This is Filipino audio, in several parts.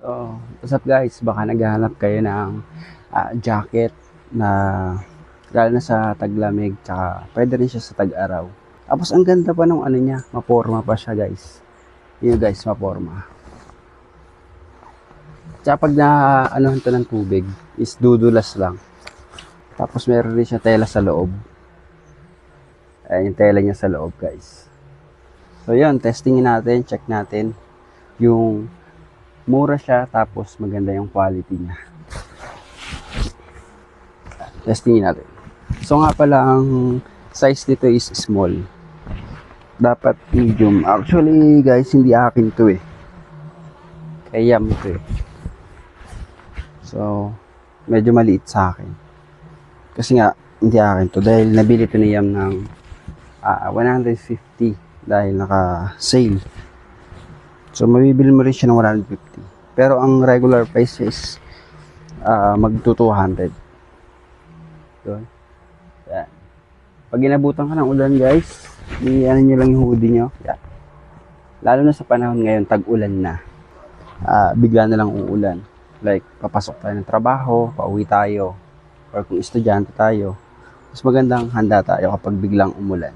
Oh, what's up guys? Baka naghahanap kayo ng jacket na lalo na sa taglamig, tsaka pwede rin siya sa tag-araw. Tapos ang ganda pa ng ano niya, maporma pa siya guys. Yun guys, maporma. Tsaka pag na anuhan to ng tubig, is dudulas lang. Tapos meron rin siya tela sa loob. Ayan yung tela niya sa loob guys. So yun, testingin natin, check natin yung mura siya tapos maganda yung quality niya. Testingin natin. So nga pala ang size nito is small. Dapat medium. Actually guys, hindi akin to eh. Kay Yam to eh. So medyo maliit sa akin. Kasi nga hindi akin to dahil nabili to ni Yam ng 150 dahil naka sale. So mabibili mo rin siya ng 150. Pero ang regular price is magto 200. Yun. Yan. Pag inabutan ka ng ulan guys, ano nyo lang yung hoodie nyo. Yan. Lalo na sa panahon ngayon, tag-ulan na. Bigla na lang uulan. Like, papasok tayo ng trabaho, pauwi tayo, or kung estudyante tayo, mas magandang handa tayo kapag biglang umulan.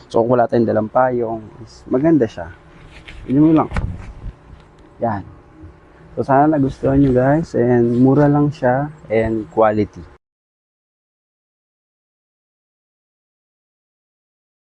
So kung wala tayong dalang payong, maganda siya. Yun mo lang. Yan. So sana nagustuhan nyo guys, and mura lang siya and quality.